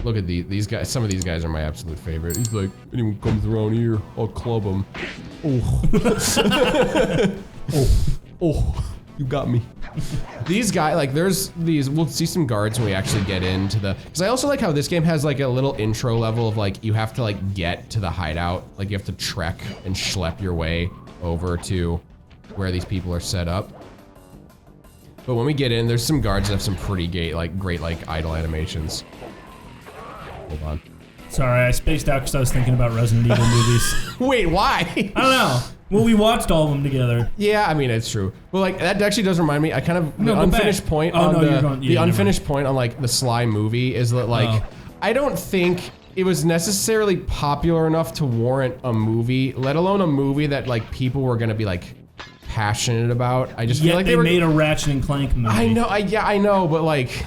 Look at these guys. Some of these guys are my absolute favorite. He's like, anyone comes around here, I'll club him. Oh. Oh, you got me. These guys, like there's these, we'll see some guards when we actually get into the, because I also like how this game has like a little intro level of like, you have to like get to the hideout. Like you have to trek and schlep your way over to where these people are set up. But when we get in, there's some guards that have some pretty great like idle animations. Hold on. Sorry, I spaced out because I was thinking about Resident Evil movies. Wait, why? I don't know. Well, we watched all of them together. Yeah, I mean, it's true. Well, like, that actually does remind me, I kind of, the unfinished point on the unfinished point on, like, the Sly movie is that, like, I don't think it was necessarily popular enough to warrant a movie, let alone a movie that, like, people were gonna be, like, passionate about. I just feel like they made a Ratchet and Clank movie. I know, I know, but, like,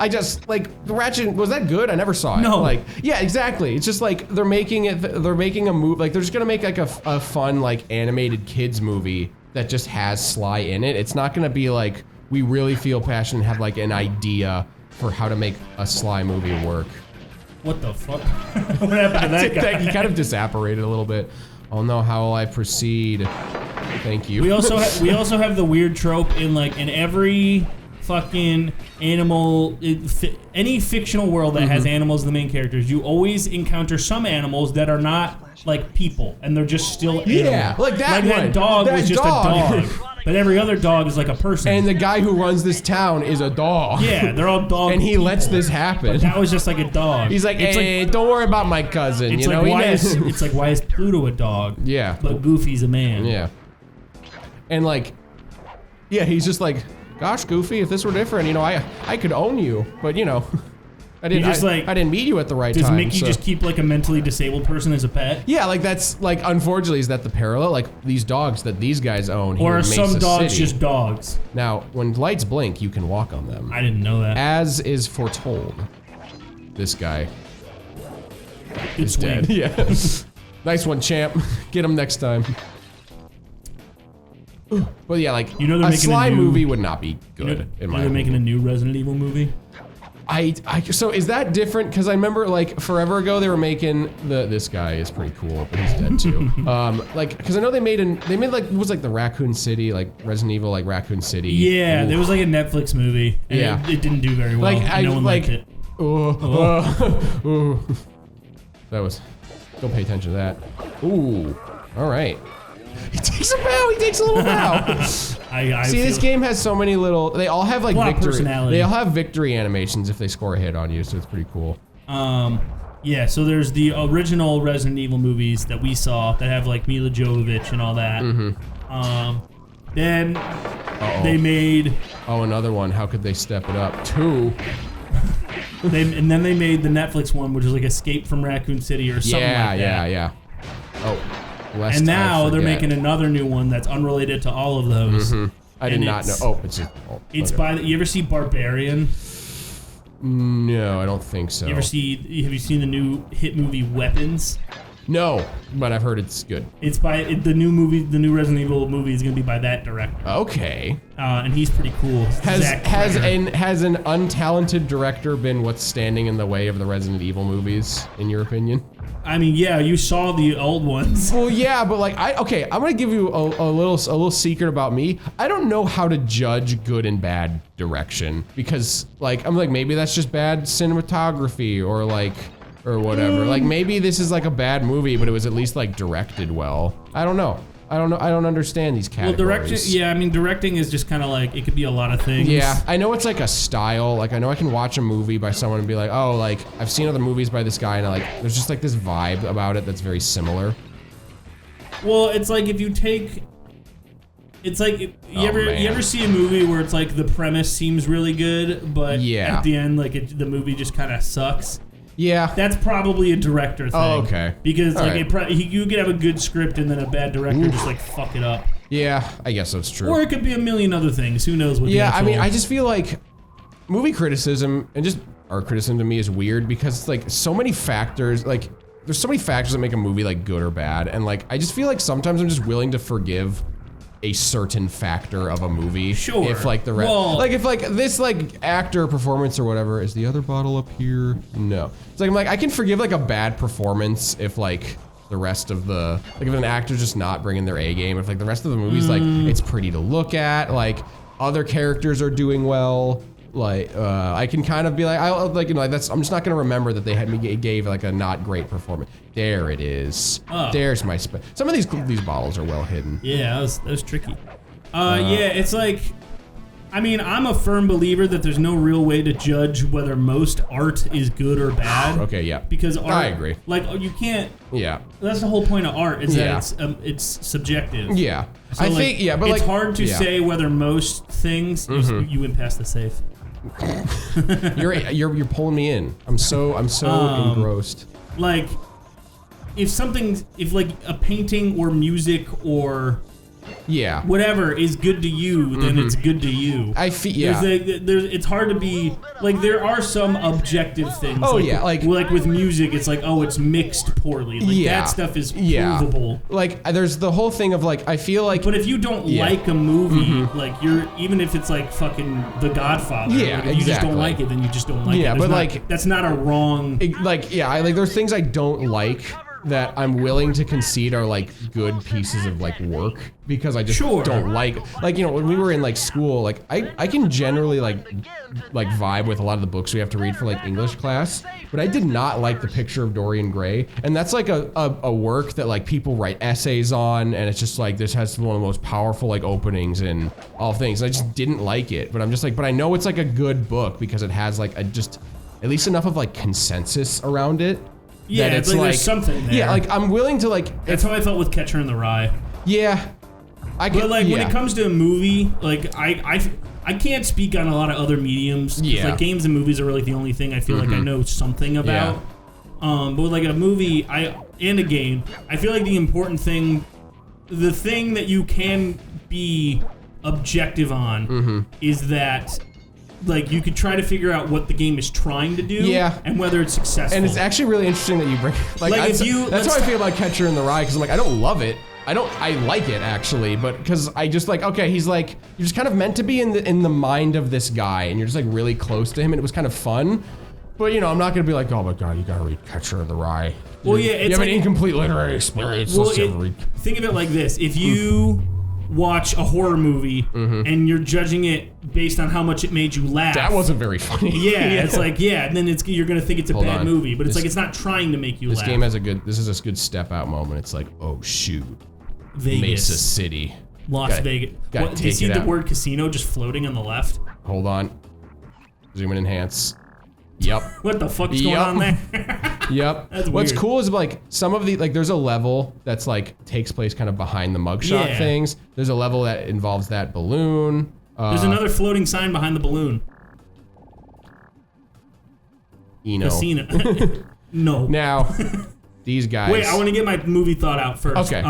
I just, like, Ratchet, was that good? I never saw it. No. Like, yeah, exactly. It's just like, they're making a movie, like, they're just gonna make like a fun, like, animated kids movie that just has Sly in it. It's not gonna be like, we really feel passionate and have like an idea for how to make a Sly movie work. What the fuck? What happened to that guy? He kind of disapparated a little bit. Oh no, how will I proceed? Thank you. We also have the weird trope in every fucking animal, any fictional world that has animals as the main characters, you always encounter some animals that are not like people, and they're just still animals. Yeah, like that one. That dog was just a dog, but every other dog is like a person. And the guy who runs this town is a dog. Yeah, they're all dogs. And he lets this happen. But that was just like a dog. He's like, hey, don't worry about my cousin. It's you know, it's like, why is Pluto a dog? Yeah. But Goofy's a man. Yeah. And like, yeah, he's just like, gosh, Goofy, if this were different, you know, I could own you, but you know, I didn't meet you at the right time. Does Mickey just keep like a mentally disabled person as a pet? Yeah, like that's like, unfortunately, is that the parallel? Like these dogs that these guys own here in Mesa City. Or are some dogs just dogs? Now, when lights blink, you can walk on them. I didn't know that. As is foretold. This guy is dead. Yeah. Nice one, champ. Get him next time. But yeah, like, you know, a Sly movie would not be good, in my opinion. They're making a new Resident Evil movie? So is that different? Because I remember, like, forever ago they were making this guy is pretty cool, but he's dead too. Like, because I know they made like, it was like the Raccoon City, like Resident Evil, like Raccoon City. Yeah, there was like a Netflix movie, and it didn't do very well. Like, no one liked it. That was, don't pay attention to that. Ooh, all right. He takes a bow. He takes a little bow. See, this game has so many little. They all have like victory. They all have victory animations if they score a hit on you, so it's pretty cool. Yeah. So there's the original Resident Evil movies that we saw that have like Mila Jovovich and all that. Then they made. Oh, another one. How could they step it up? 2. And then they made the Netflix one, which was like Escape from Raccoon City or something like that. Yeah. Oh. And now they're making another new one that's unrelated to all of those. I did not know. Oh, it's by the, you ever see Barbarian? No, I don't think so. Have you seen the new hit movie Weapons? No, but I've heard it's good. It's by the new Resident Evil movie is going to be by that director. Okay. And he's pretty cool. Has an untalented director been what's standing in the way of the Resident Evil movies, in your opinion? I mean, yeah, you saw the old ones. Well, yeah, but like, I'm gonna give you a little secret about me. I don't know how to judge good and bad direction because, like, I'm like, maybe that's just bad cinematography or like, or whatever. Like, maybe this is like a bad movie, but it was at least like directed well. I don't know. I don't understand these categories. Well, directing is just kind of like, it could be a lot of things. Yeah, I know it's like a style. Like, I know I can watch a movie by someone and be like, oh, like, I've seen other movies by this guy, and there's just like this vibe about it that's very similar. Well, it's like if you take, it's like, you ever see a movie where it's like the premise seems really good, but at the end, like, the movie just kind of sucks? Yeah. That's probably a director thing. Oh, okay. Because you could have a good script and then a bad director just like fuck it up. Yeah, I guess that's true. Or it could be a million other things. Who knows what I mean, I just feel like movie criticism and just art criticism to me is weird because it's like so many factors, like there's so many factors that make a movie like good or bad, and like I just feel like sometimes I'm just willing to forgive a certain factor of a movie. Sure. If like the like if like this like actor performance or whatever, is the other bottle up here? No. It's like I'm like I can forgive like a bad performance if like the rest of the like if an actor's just not bringing their A game, if like the rest of the movie's like it's pretty to look at, like other characters are doing well, like I can kind of be like I like you know like that's I'm just not gonna remember that they had me gave like a not great performance. There it is. There's my some of these bottles are well hidden. Yeah, that was tricky. Yeah, it's like, I mean, I'm a firm believer that there's no real way to judge whether most art is good or bad. Okay, yeah. Because art, I agree. Like you can't. Yeah. That's the whole point of art is that it's subjective. Yeah. So I like, think but it's like hard to say whether most things you went past the safe. you're pulling me in. I'm so engrossed. Like if like a painting or music or whatever is good to you, then it's good to you. I feel it's hard to be like there are some objective things. Oh like, yeah, like with music, it's like it's mixed poorly. Like that stuff is provable. Like there's the whole thing of like I feel like. But if you don't like a movie, like even if it's like fucking The Godfather, like if you just don't like it, then you just don't like it. Yeah, but like that's not a wrong. There's things I don't like that I'm willing to concede are like good pieces of like work because I just don't like you know when we were in like school like I can generally like vibe with a lot of the books we have to read for like English class, but I did not like The Picture of Dorian Gray, and that's like a work that like people write essays on, and it's just like this has one of the most powerful like openings in all things. I just didn't like it, but I'm just like but I know it's like a good book because it has like just at least enough of like consensus around it. Yeah, it's like there's something there. Yeah, like I'm willing to like. That's how I felt with Catcher in the Rye. Yeah, but like when it comes to a movie, like I can't speak on a lot of other mediums. Yeah, like games and movies are really the only thing I feel like I know something about. But with like a movie, and a game, I feel like the important thing, the thing that you can be objective on, is that. Like you could try to figure out what the game is trying to do, and whether it's successful. And it's actually really interesting that you bring like that's how I feel about Catcher in the Rye because I'm like I don't love it. I like it actually, but because I just like okay, he's like you're just kind of meant to be in the mind of this guy, and you're just like really close to him, and it was kind of fun. But you know, I'm not gonna be like, oh my god, you gotta read Catcher in the Rye. Well, yeah, it's you have an incomplete literary experience. Well, think of it like this: if you watch a horror movie and you're judging it based on how much it made you laugh. That wasn't very funny. It's like and then you're gonna think it's a bad movie, but it's like it's not trying to make you laugh. This game has this is a good step out moment. It's like, oh shoot, Vegas, Mesa City, Las Vegas. Do you see the word casino just floating on the left? Hold on, zoom and enhance. Yep. What the fuck is going on there? Yep. That's What's weird. cool is like some of the like there's a level that's like takes place kind of behind the mugshot things. There's a level that involves that balloon. There's another floating sign behind the balloon. Casino. No. Now, these guys. Wait, I want to get my movie thought out first. Okay.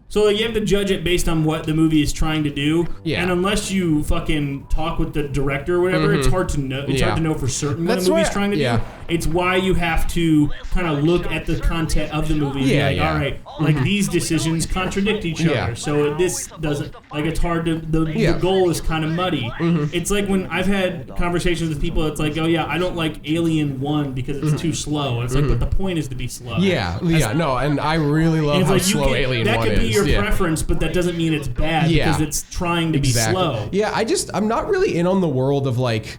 So like, you have to judge it based on what the movie is trying to do. Yeah. And unless you fucking talk with the director or whatever, it's hard to know. It's hard to know for certain what a movie's trying to do. It's why you have to kind of look at the content of the movie and be like, all right, like these decisions contradict each other. So this doesn't, like it's hard to, the goal is kind of muddy. It's like when I've had conversations with people, it's like, oh yeah, I don't like Alien 1 because it's too slow. It's like, but the point is to be slow. No, and I really love how slow Alien 1 is. That could be your preference, but that doesn't mean it's bad because it's trying to be slow. Yeah, I'm not really in on the world of like,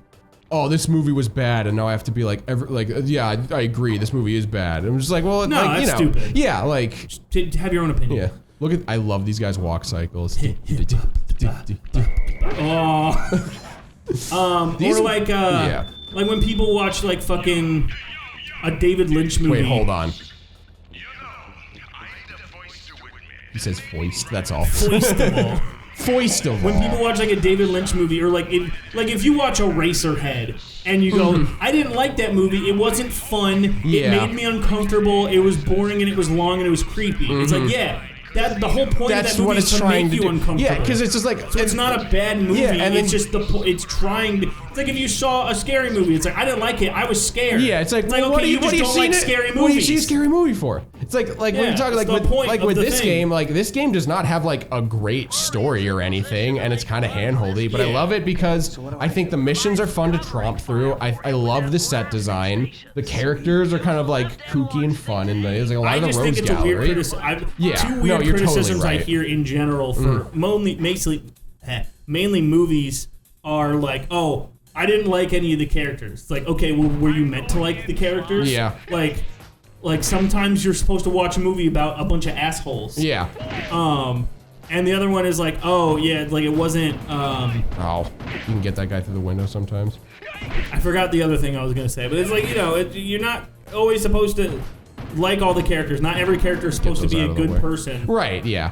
oh, this movie was bad, and now I have to be like, I agree, this movie is bad. I'm just like, well, no, like, that's stupid. Yeah, like, to have your own opinion. Yeah, I love these guys' walk cycles. Or like when people watch like fucking a David Lynch movie. Wait, hold on. He says foist. That's all. Foistable. Foistable. When people watch like a David Lynch movie, or like if you watch Eraserhead and you go, I didn't like that movie. It wasn't fun. It made me uncomfortable. It was boring and it was long and it was creepy. It's like That the whole point That's of that movie what is it's to trying make to you do. uncomfortable. Yeah, because it's just like So it's not a bad movie. Yeah, and then, it's just it's trying to. It's like if you saw a scary movie. It's like I didn't like it. I was scared. yeah, it's like okay, what do you don't like scary movies. What do you see a scary movie for? It's like when Yeah, you're talking it's like the point with of the this thing. game, like this game does not have like a great story or anything, and it's kind of handholdy. But I Yeah. love it because I think the missions are fun to tromp through. I love the set design. The characters are kind of like kooky and fun, and there's like a lot I of the just Rose think it's a weird Gallery. criticism. Yeah, Two no, weird you're totally criticisms I right. hear in general for mainly movies are like, oh, I didn't like any of the characters. It's like, okay, well, were you meant to like the characters? Yeah. Like sometimes you're supposed to watch a movie about a bunch of assholes. Yeah. And the other one is like, oh yeah, like it wasn't. Oh, you can get that guy through the window sometimes. I forgot the other thing I was gonna say, but it's like you're not always supposed to like all the characters. Not every character is supposed to those be out a of the good way. person. Right, yeah.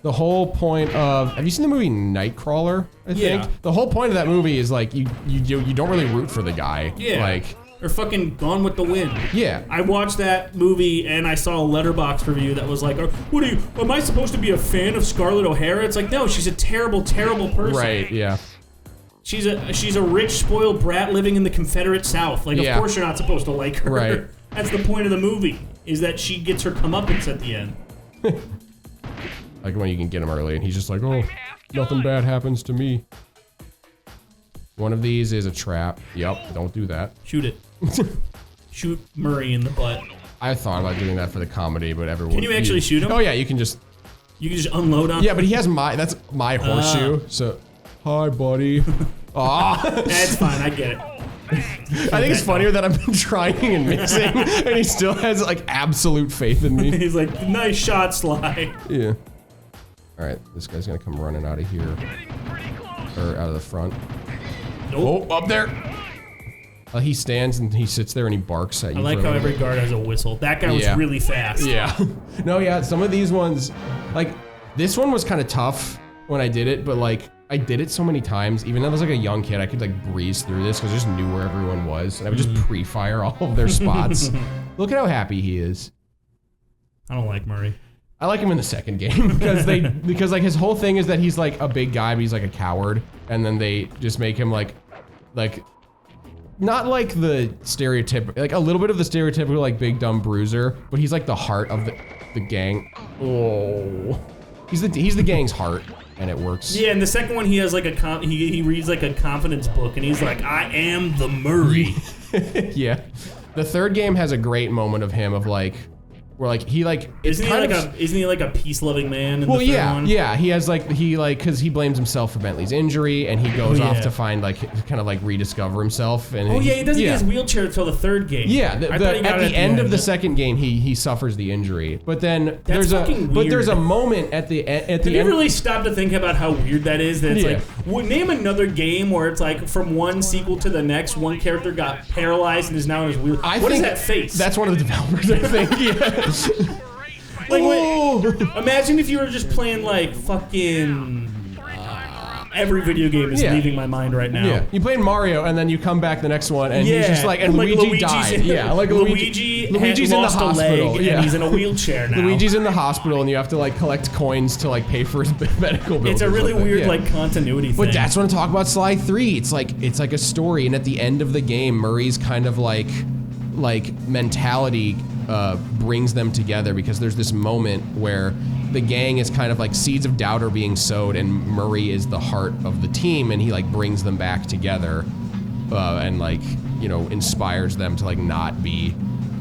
The whole point of have you seen the movie Nightcrawler? I think Yeah. the whole point of that movie is like you don't really root for the guy. Yeah. Like Or fucking Gone with the Wind. yeah. I watched that movie and I saw a letterbox review that was like, "What are you? Am I supposed to be a fan of Scarlett O'Hara?" It's like, no, she's a terrible, terrible person. Right. Yeah. She's a rich, spoiled brat living in the Confederate South. Like, Yeah. of course you're not supposed to like her. Right. That's the point of the movie, is that she gets her comeuppance at the end. Like when you can get him early, and he's just like, oh, nothing bad happens to me. One of these is a trap. Yep. Don't do that. Shoot it. Shoot Murray in the butt. I thought about doing that for the comedy, but everyone. Can you actually shoot him? Oh yeah, you can just. You can just unload on Yeah, but he has that's my horseshoe. So, hi, buddy. Aw. That's fine, I get it. I think it's funnier that I've been trying and missing, and he still has like absolute faith in me. He's like, nice shot, Sly. Yeah. All right, this guy's gonna come running out of here, or out of the front. Nope. Oh, up there. He stands and he sits there and he barks at you. I like for a how little every guard has a whistle. That guy was Yeah. really fast. Yeah. No, yeah, some of these ones, like, this one was kind of tough when I did it, but like, I did it so many times, even though I was like a young kid, I could like breeze through this because I just knew where everyone was, and I would just pre-fire all of their spots. Look at how happy he is. I don't like Murray. I like him in the second game because like his whole thing is that he's like a big guy, but he's like a coward, and then they just make him like not like the stereotypical, like a little bit of the stereotypical like big dumb bruiser, but he's like the heart of the gang. Oh, he's the gang's heart, and it works. Yeah, and the second one he has like he reads like a confidence book, and he's like, I am the Murray. Yeah. The third game has a great moment of him of like, where like he like Isn't he like a peace-loving man in well, the third yeah, one? yeah. He has like because he blames himself for Bentley's injury, and he goes off to find like kind of like rediscover himself. And Oh yeah, he doesn't get his wheelchair until the third game. Yeah, I thought he got at it the end of the second game, he suffers the injury, but then there's a moment at the end. Have you really stopped to think about how weird that is? That it's Yeah. like, name another game where it's like from one sequel to the next, one character got paralyzed and is now in his wheel. What is that face? That's one of the developers, I think. Yeah. Like, imagine if you were just playing like fucking. Every video game is leaving my mind right now. Yeah, you played Mario, and then you come back the next one, and he's just like, and Luigi died. Yeah, like Luigi's in the lost a hospital. leg, and he's in a wheelchair now. Luigi's in the hospital, and you have to like collect coins to like pay for his medical bills. It's a really weird Yeah. like continuity thing. But that's what I'm talking about. Sly 3. It's like a story, and at the end of the game, Murray's kind of like mentality brings them together, because there's this moment where the gang is kind of like seeds of doubt are being sowed, and Murray is the heart of the team, and he like brings them back together, and like, you know, inspires them to like not be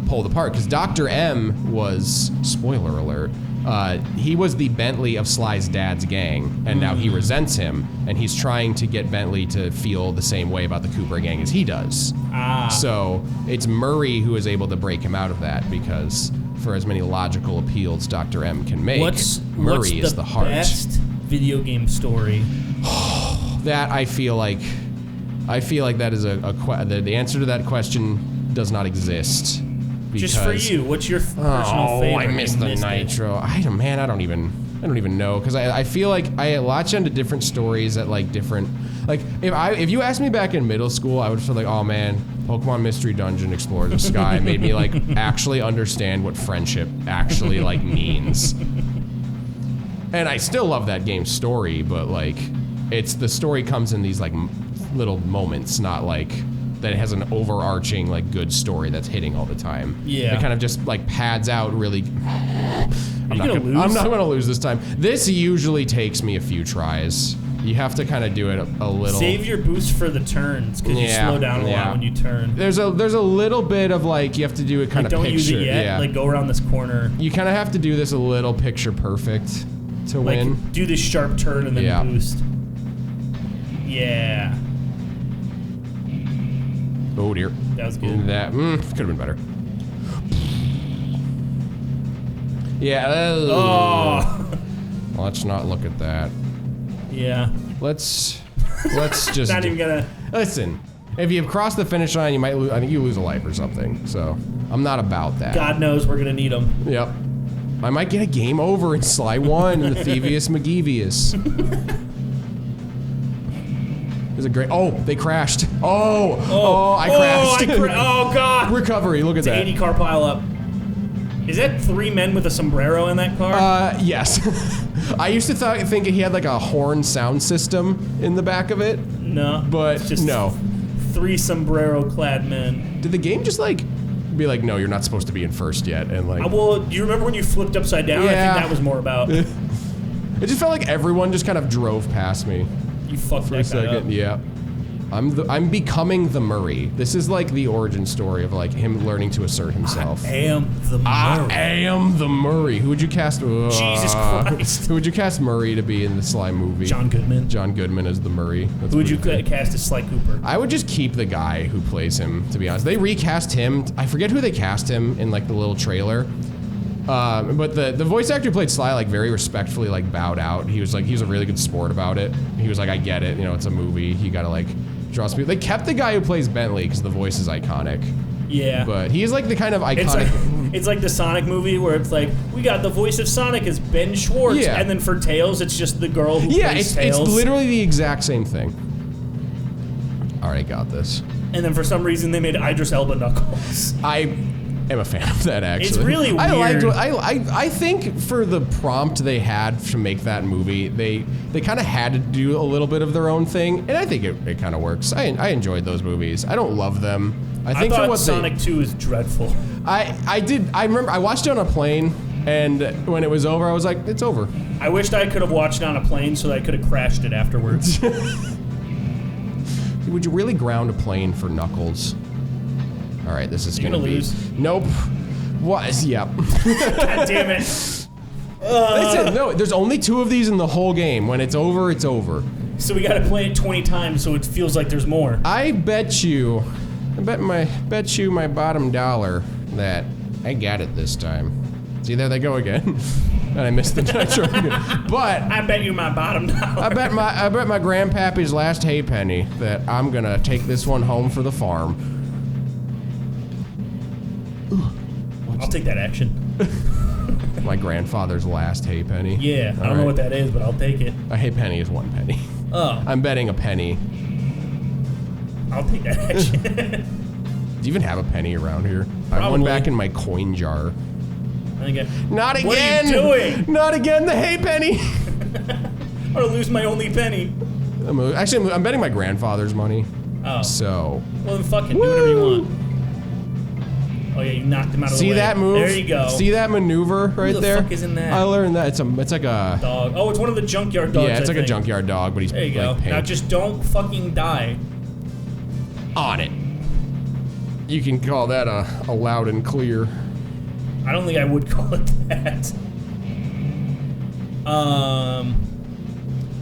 pulled apart. Because Dr. M was, spoiler alert, he was the Bentley of Sly's dad's gang, and now he resents him, and he's trying to get Bentley to feel the same way about the Cooper gang as he does. So it's Murray who is able to break him out of that, because for as many logical appeals Dr. M can make, Murray is the heart. Best video game story? That I feel like that is the answer to that question does not exist. Just for you, what's your personal favorite? I missed the Nitro. I don't even know, because I feel like I latch onto different stories at like different, like if you asked me back in middle school, I would feel like, oh man, Pokemon Mystery Dungeon Explore the Sky made me like actually understand what friendship actually like means. And I still love that game's story, but like, it's the story comes in these like little moments, not like that it has an overarching like good story that's hitting all the time. Yeah. It kind of just like pads out really. I'm not gonna lose this time. This usually takes me a few tries. You have to kind of do it a little. Save your boost for the turns, because you slow down a lot when you turn. There's a little bit of like, you have to do it kind of don't picture. Use it yet. Yeah. Like go around this corner. You kind of have to do this a little picture perfect to win. Do this sharp turn and then boost. Yeah. Oh dear. That was good. That could have been better. Yeah. Let's not look at that. Yeah. Let's just. Not even gonna. Listen, if you cross the finish line, you might lose. I think you lose a life or something. So I'm not about that. God knows we're gonna need them. Yep. I might get a game over in Sly 1 and the Thievius McGeevius. There's a great. Oh, they crashed. I crashed. Oh God. Recovery. Look at that. 80 car pile up. Is that 3 men with a sombrero in that car? Yes. I used to think he had like a horn sound system in the back of it. No. But it's just no. 3 sombrero-clad men. Did the game just like be like, no, you're not supposed to be in first yet, and like? Well, do you remember when you flipped upside down? Yeah. I think that was more about. It just felt like everyone just kind of drove past me. You fucked For a that guy second, up. yeah. I'm becoming the Murray. This is like the origin story of like him learning to assert himself. I am the Murray. I am the Murray. Who would you cast? Jesus Christ. Who would you cast Murray to be in the Sly movie? John Goodman. John Goodman as the Murray. That's Who would you pretty good. cast as Sly Cooper? I would just keep the guy who plays him, to be honest. They recast him. I forget who they cast him in like the little trailer. But the voice actor who played Sly like very respectfully like bowed out. He was a really good sport about it. He was like, I get it, you know, it's a movie. You gotta like draw some people. They kept the guy who plays Bentley because the voice is iconic. Yeah. But he's like the kind of iconic. It's like the Sonic movie where it's like, we got the voice of Sonic as Ben Schwartz, Yeah. and then for Tails, it's just the girl who plays Tails. It's literally the exact same thing. All right, I got this. And then for some reason, they made Idris Elba Knuckles. I am a fan of that, actually. It's really weird. I think for the prompt they had to make that movie, they kind of had to do a little bit of their own thing, and I think it kind of works. I enjoyed those movies. I don't love them. I think thought for what Sonic 2 is dreadful. I remember I watched it on a plane, and when it was over, I was like, it's over. I wished I could have watched it on a plane so that I could have crashed it afterwards. Would you really ground a plane for Knuckles? All right, this is gonna be lose. Nope. What? Yep. God damn it. Listen, no, there's only 2 of these in the whole game. When it's over, it's over. So we gotta play it 20 times so it feels like there's more. I bet you my bottom dollar that I got it this time. See, there they go again. And I missed the nitro. But I bet you my bottom dollar. I bet my grandpappy's last hay penny that I'm gonna take this one home for the farm. I'll take that action. My grandfather's last hay penny. Yeah, I don't know what that is, but I'll take it. A hay penny is 1 penny. Oh. I'm betting a penny. I'll take that action. Do you even have a penny around here? I have one Probably. back in my coin jar. Not again! What are you doing? Not again, the hay penny! I'm gonna lose my only penny. I'm betting my grandfather's money. Oh. So. Well, then fucking do whatever you want. Oh yeah, you knocked him out of the way. See that move? There you go. See that maneuver right Who the there? fuck is in that? I learned that. It's like a dog. Oh, it's one of the junkyard dogs. Yeah, it's I like a think. junkyard dog, but he's There you go. like pink. Now just don't fucking die. On it. You can call that a loud and clear. I don't think I would call it that.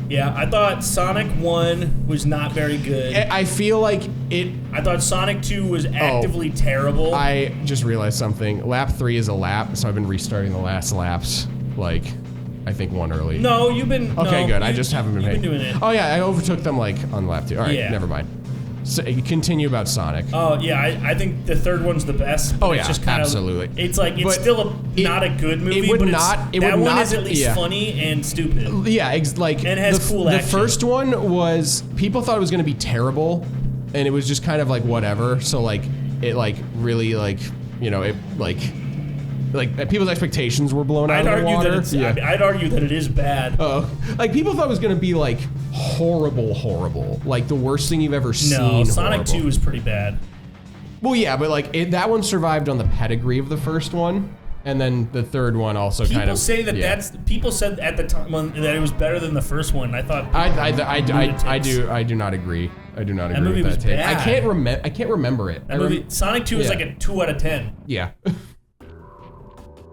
Yeah, I thought Sonic 1 was not very good. I feel like it. I thought Sonic 2 was actively terrible. I just realized something. Lap 3 is a lap, so I've been restarting the last laps. Like, I think one early. No, you've been. Okay, no, good. I just haven't been You've paying. been doing it. Oh yeah, I overtook them like on lap 2. All right, Yeah. never mind. So continue about Sonic. Oh yeah, I think the third one's the best. But Oh, it's yeah, just kind absolutely. It's like it's But still not a good movie. it would but not- It's, it that would one not- is at least yeah. funny and stupid. Yeah, like And it has the, cool the action. first one was people thought it was going to be terrible, and it was just kind of like whatever. So like it like really like you know it like people's expectations were blown out of the water. I'd argue that it is bad. Oh, like people thought it was gonna be like horrible, like the worst thing you've ever seen. No, Sonic horrible. 2 is pretty bad. Well, yeah, but like that one survived on the pedigree of the first one, and then the third one also People kind of. say that people said at the time that it was better than the first one. I thought. I do not agree. I do not agree with that take. Bad. I can't remember it. That movie, Sonic 2 is like a 2 out of 10. Yeah.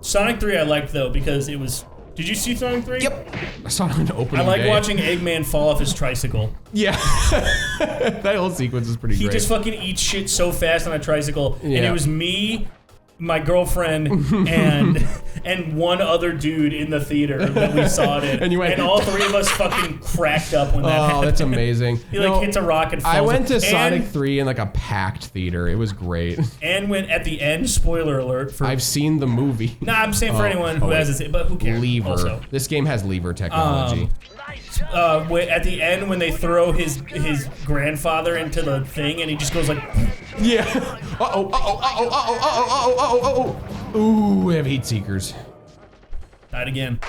Sonic 3 I liked though because it was. Did you see Sonic 3? Yep. I saw it on the opening I like day. watching Eggman fall off his tricycle. Yeah. That whole sequence is pretty great. He just fucking eats shit so fast on a tricycle, Yeah. and it was me, my girlfriend, and one other dude in the theater that we saw it in. And all three of us fucking cracked up when that happened. Oh, that's amazing. He like hits a rock and falls. I went to and, Sonic 3 in like a packed theater. It was great. And when at the end, spoiler alert for. I've seen the movie. Nah, I'm saying for anyone who hasn't seen, but who cares? Lever. Also. This game has lever technology. At the end when they throw his grandfather into the thing and he just goes like. Yeah. Ooh, we have heat seekers. Died again.